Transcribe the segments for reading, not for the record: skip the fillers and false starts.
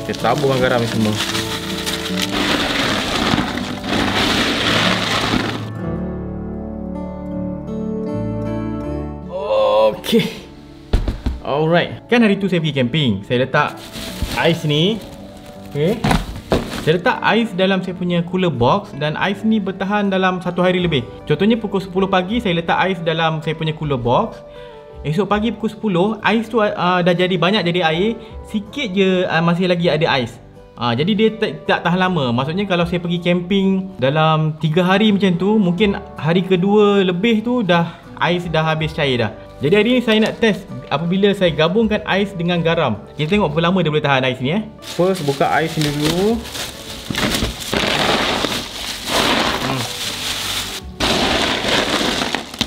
Kita taburkan garam ni semua. Okay. Alright. Kan hari tu saya pergi camping, saya letak ais ni. Okay, saya letak ais dalam saya punya cooler box dan ais ni bertahan dalam 1 hari lebih. Contohnya pukul 10 pagi saya letak ais dalam saya punya cooler box. Esok pagi pukul 10 ais tu dah jadi banyak jadi air. Sikit je masih lagi ada ais. Jadi dia tak tahan lama. Maksudnya kalau saya pergi camping dalam 3 hari macam tu, mungkin hari kedua lebih tu ais dah habis cair dah. Jadi hari ni saya nak test apabila saya gabungkan ais dengan garam. Kita tengok berapa lama dia boleh tahan ais ni. First buka ais ni dulu.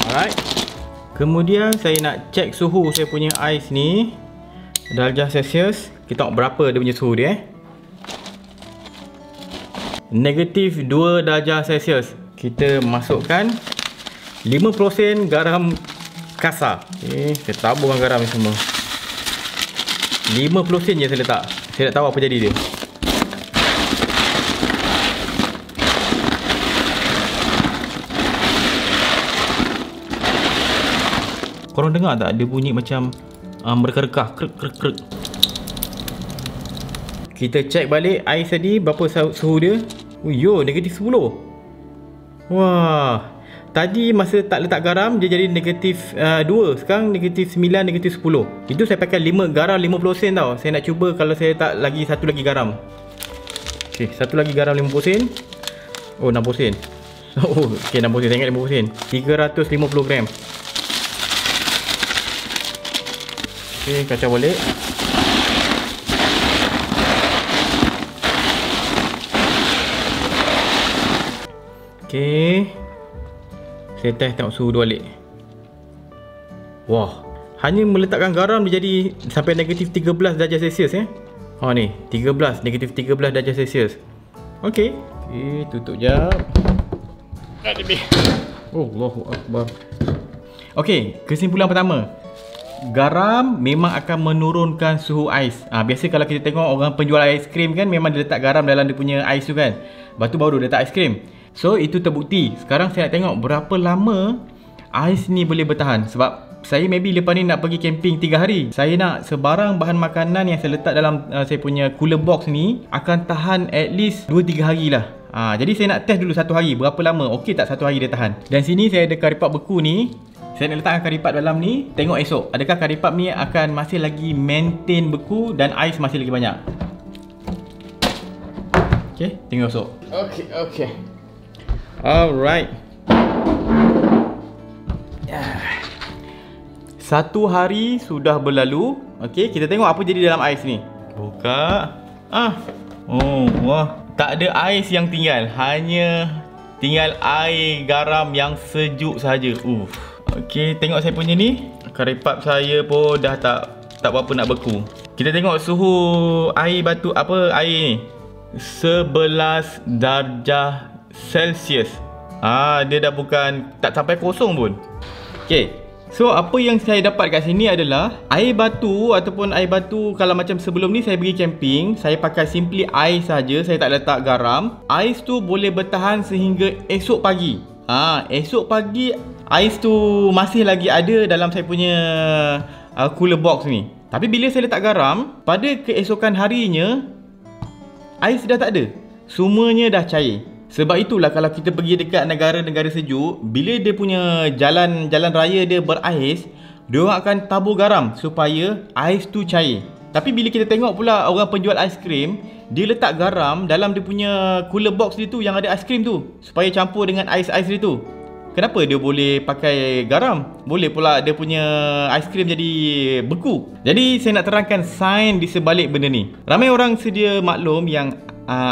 Alright. Kemudian saya nak cek suhu saya punya ais ni, darjah Celsius. Kita tengok berapa dia punya suhu dia. Negatif 2 darjah Celsius. Kita masukkan 5% garam kasar. Okay, saya taburkan garam ni semua. 5% je saya letak. Saya tak tahu apa jadi dia. Korang dengar tak? Dia bunyi macam mereka-reka, krek. Kita cek balik ais tadi berapa suhu dia. Oh yo, negatif 10. Wah. Tadi masa tak letak garam dia jadi negatif 2. Sekarang negatif 9, negatif 10. Itu saya pakai garam 50 sen tau. Saya nak cuba kalau saya tak lagi satu lagi garam. Okay, satu lagi garam 50 sen. Oh 60 sen. Oh okay, 60 sen. Saya ingat 50 sen. 350 gram. Okay, kacau balik. Okay, saya test tengok suhu dia balik. Wah, hanya meletakkan garam dia jadi sampai negatif 13 darjah Celsius ni 13, negatif 13 darjah Celsius. Okay, tutup jap. Allahu Akbar. Okay, kesimpulan pertama, garam memang akan menurunkan suhu ais. Biasa kalau kita tengok orang penjual aiskrim kan, memang dia letak garam dalam dia punya ais tu kan. Lepas tu baru dia letak aiskrim. So itu terbukti. Sekarang saya nak tengok berapa lama ais ni boleh bertahan. Sebab saya maybe lepas ni nak pergi camping 3 hari. Saya nak sebarang bahan makanan yang saya letak dalam saya punya cooler box ni akan tahan at least 2-3 hari lah. Jadi saya nak test dulu 1 hari berapa lama. Okey tak 1 hari dia tahan. Dan sini saya ada kari pap beku ni. Saya nak letakkan kari pap dalam ni. Tengok esok adakah kari pap ni akan masih lagi maintain beku dan ais masih lagi banyak. Okey, tengok esok. Okey. Alright. 1 hari sudah berlalu. Okey, kita tengok apa jadi dalam ais ni. Buka. Oh, wah. Tak ada ais yang tinggal. Hanya tinggal air garam yang sejuk saja. Okey, tengok saya punya ni. Kari pap saya pun dah tak berapa nak beku. Kita tengok suhu air air ni. 11 darjah Celsius. Dia dah bukan tak sampai kosong pun. Okey. So apa yang saya dapat kat sini adalah air batu ataupun air batu. Kalau macam sebelum ni saya pergi camping, saya pakai simply air saja, saya tak letak garam. Ais tu boleh bertahan sehingga esok pagi. Esok pagi ais tu masih lagi ada dalam saya punya cooler box ni. Tapi bila saya letak garam, pada keesokan harinya ais dah tak ada. Semuanya dah cair. Sebab itulah kalau kita pergi dekat negara-negara sejuk, bila dia punya jalan raya dia berais, dia orang akan tabur garam supaya ais tu cair. Tapi bila kita tengok pula orang penjual aiskrim, dia letak garam dalam dia punya cooler box dia tu yang ada aiskrim tu supaya campur dengan ais-ais dia tu. Kenapa dia boleh pakai garam? Boleh pula dia punya aiskrim jadi beku. Jadi saya nak terangkan sains di sebalik benda ni. Ramai orang sedia maklum yang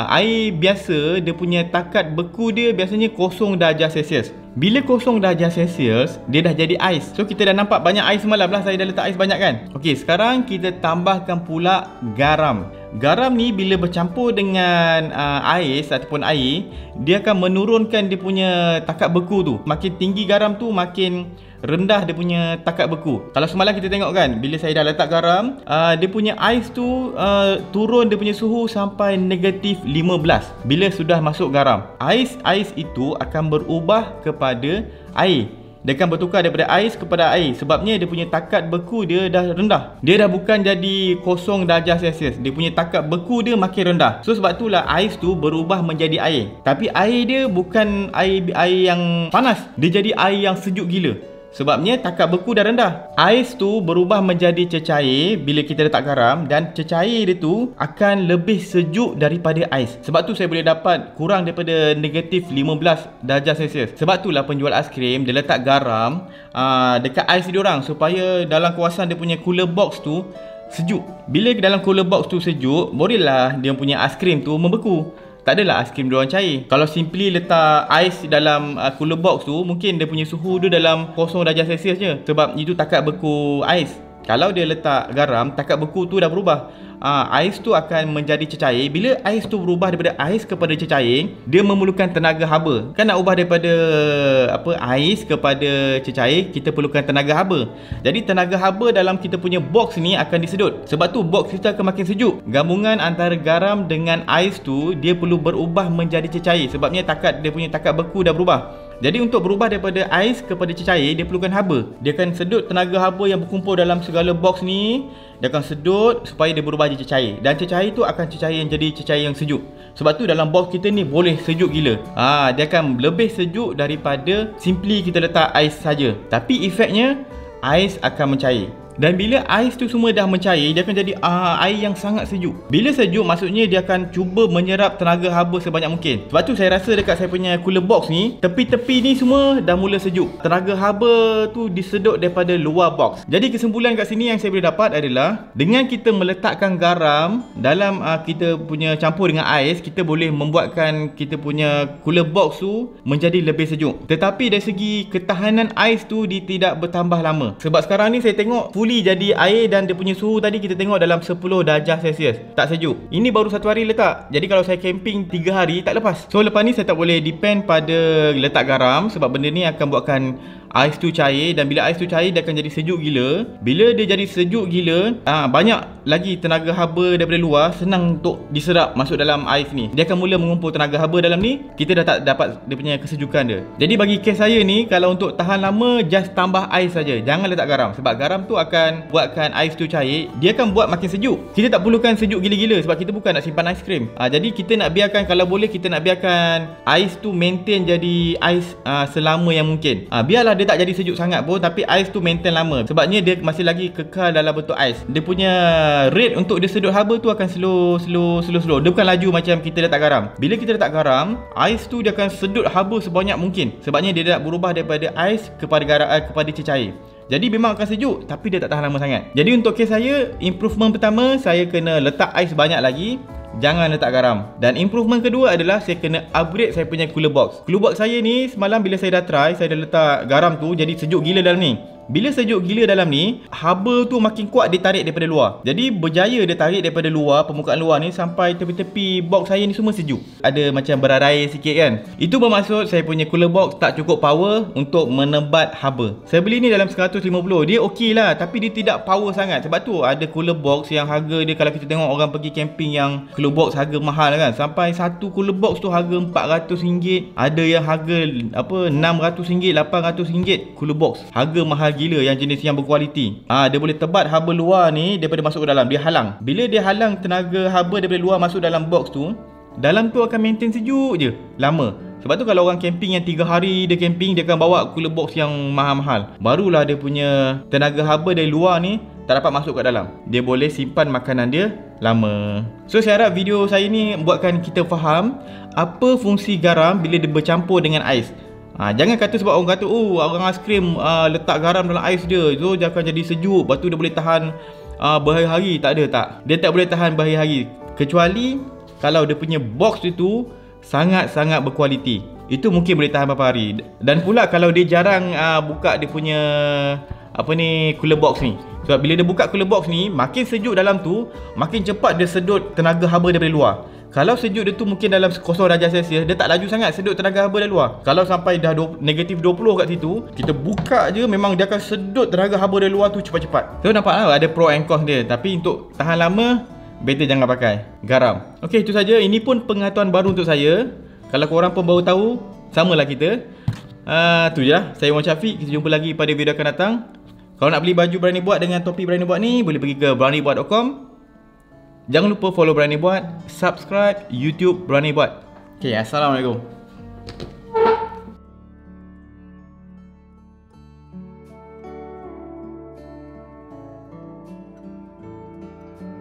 air biasa dia punya takat beku dia biasanya 0 darjah Celsius. Bila 0 darjah Celsius, dia dah jadi ais. So kita dah nampak banyak ais semalam lah. Saya dah letak ais banyak kan. Okey, sekarang kita tambahkan pula garam. Garam ni bila bercampur dengan ais ataupun air, dia akan menurunkan dia punya takat beku tu. Makin tinggi garam tu, makin rendah dia punya takat beku. Kalau semalam kita tengok kan, bila saya dah letak garam, dia punya ais tu turun dia punya suhu sampai negatif 15 bila sudah masuk garam. Ais itu akan berubah kepada air. Dia akan bertukar daripada ais kepada air. Sebabnya dia punya takat beku dia dah rendah. Dia dah bukan jadi 0 darjah Celsius. Dia punya takat beku dia makin rendah. So sebab itulah ais tu berubah menjadi air. Tapi air dia bukan air yang panas. Dia jadi air yang sejuk gila. Sebabnya takat beku dah rendah. Ais tu berubah menjadi cecair bila kita letak garam, dan cecair dia tu akan lebih sejuk daripada ais. Sebab tu saya boleh dapat kurang daripada negatif 15 darjah Celsius. Sebab itulah penjual aiskrim dia letak garam dekat ais dia orang supaya dalam kawasan dia punya cooler box tu sejuk. Bila dalam cooler box tu sejuk, bolehlah dia punya aiskrim tu membeku. Tak adalah aiskrim diorang cair. Kalau simply letak ais dalam cooler box tu, mungkin dia punya suhu dia dalam 0 darjah Celsius je. Sebab itu takat beku ais. Kalau dia letak garam, takat beku tu dah berubah. Ais tu akan menjadi cecair. Bila ais tu berubah daripada ais kepada cecair, dia memerlukan tenaga haba. Kan nak ubah daripada ais kepada cecair, kita perlukan tenaga haba. Jadi tenaga haba dalam kita punya box ni akan disedut. Sebab tu box kita akan makin sejuk. Gabungan antara garam dengan ais tu dia perlu berubah menjadi cecair. Sebabnya dia punya takat beku dah berubah. Jadi untuk berubah daripada ais kepada cecair, dia perlukan haba. Dia akan sedut tenaga haba yang berkumpul dalam segala box ni. Dia akan sedut supaya dia berubah jadi cecair. Dan cecair tu akan cecair yang jadi cecair yang sejuk. Sebab tu dalam box kita ni boleh sejuk gila. Dia akan lebih sejuk daripada simply kita letak ais saja. Tapi efeknya ais akan mencair. Dan bila ais tu semua dah mencair, dia akan jadi air yang sangat sejuk. Bila sejuk, maksudnya dia akan cuba menyerap tenaga haba sebanyak mungkin. Sebab tu saya rasa dekat saya punya cooler box ni, tepi-tepi ni semua dah mula sejuk. Tenaga haba tu disedut daripada luar box. Jadi kesimpulan kat sini yang saya boleh dapat adalah, dengan kita meletakkan garam dalam kita punya campur dengan ais, kita boleh membuatkan kita punya cooler box tu menjadi lebih sejuk. Tetapi dari segi ketahanan ais tu dia tidak bertambah lama. Sebab sekarang ni saya tengok fully jadi air, dan dia punya suhu tadi kita tengok dalam 10 darjah Celsius. Tak sejuk. Ini baru 1 hari letak. Jadi kalau saya camping 3 hari tak lepas. So lepas ni saya tak boleh depend pada letak garam, sebab benda ni akan buatkan ais tu cair. Dan bila ais tu cair, dia akan jadi sejuk gila. Bila dia jadi sejuk gila, banyak lagi tenaga haba daripada luar senang untuk diserap masuk dalam ais ni. Dia akan mula mengumpul tenaga haba dalam ni. Kita dah tak dapat dia punya kesejukan dia. Jadi bagi kes saya ni, kalau untuk tahan lama, just tambah ais saja. Jangan letak garam. Sebab garam tu akan buatkan ais tu cair. Dia akan buat makin sejuk. Kita tak perlukan sejuk gila-gila, sebab kita bukan nak simpan aiskrim. Jadi kita nak biarkan, kalau boleh kita nak biarkan ais tu maintain jadi ais selama yang mungkin. Biarlah dia tak jadi sejuk sangat pun, tapi ais tu maintain lama. Sebabnya dia masih lagi kekal dalam bentuk ais. Dia punya rate untuk dia sedut haba tu akan slow. Dia bukan laju macam kita letak garam. Bila kita letak garam, ais tu dia akan sedut haba sebanyak mungkin. Sebabnya dia dah berubah daripada ais kepada cecair. Jadi memang akan sejuk, tapi dia tak tahan lama sangat. Jadi untuk kes saya, improvement pertama, saya kena letak ais banyak lagi. Jangan letak garam. Dan improvement kedua adalah saya kena upgrade saya punya cooler box. Cooler box saya ni, semalam bila saya dah try, saya dah letak garam tu, jadi sejuk gila dalam ni. Bila sejuk gila dalam ni, haba tu makin kuat dia tarik daripada luar. Jadi berjaya dia tarik daripada luar, permukaan luar ni, sampai tepi-tepi box saya ni semua sejuk. Ada macam berarai sikit kan. Itu bermaksud saya punya cooler box tak cukup power untuk menebat haba. Saya beli ni dalam 150. Dia okey lah, tapi dia tidak power sangat. Sebab tu ada cooler box yang harga dia, kalau kita tengok orang pergi camping yang cooler box harga mahal kan, sampai satu cooler box tu harga RM400. Ada yang harga RM600, RM800 cooler box. Harga mahal gila yang jenis yang berkualiti. Dia boleh tebat haba luar ni daripada masuk ke dalam. Dia halang. Bila dia halang tenaga haba daripada luar masuk dalam box tu, dalam tu akan maintain sejuk je lama. Sebab tu kalau orang camping yang 3 hari dia camping, dia akan bawa cooler box yang mahal-mahal. Barulah dia punya tenaga haba dari luar ni tak dapat masuk kat dalam. Dia boleh simpan makanan dia lama. So saya harap video saya ni buatkan kita faham apa fungsi garam bila dia bercampur dengan ais. Jangan kata sebab orang kata orang aiskrim letak garam dalam ais dia, so dia akan jadi sejuk, lepas tu dia boleh tahan berhari-hari. Tak ada, tak. Dia tak boleh tahan berhari-hari, kecuali kalau dia punya box itu sangat-sangat berkualiti. Itu mungkin boleh tahan beberapa hari. Dan pula kalau dia jarang buka dia punya cooler box ni. Sebab bila dia buka cooler box ni, makin sejuk dalam tu, makin cepat dia sedut tenaga haba daripada luar. Kalau sejuk dia tu mungkin dalam 0 darjah Celsius, dia tak laju sangat sedut tenaga haba dari luar. Kalau sampai dah negatif 20 kat situ, kita buka je, memang dia akan sedut tenaga haba dari luar tu cepat-cepat. So nampak lah ada pro and cons dia. Tapi untuk tahan lama, better jangan pakai garam. Okey, itu saja. Ini pun pengetahuan baru untuk saya. Kalau korang pun baru tahu, samalah kita. Tu je lah. Saya Muhammad Syafiq. Kita jumpa lagi pada video akan datang. Kalau nak beli baju Berani Buat dengan topi Berani Buat ni, boleh pergi ke beranibuat.com. Jangan lupa follow Berani Buat, subscribe YouTube Berani Buat. Okay, Assalamualaikum.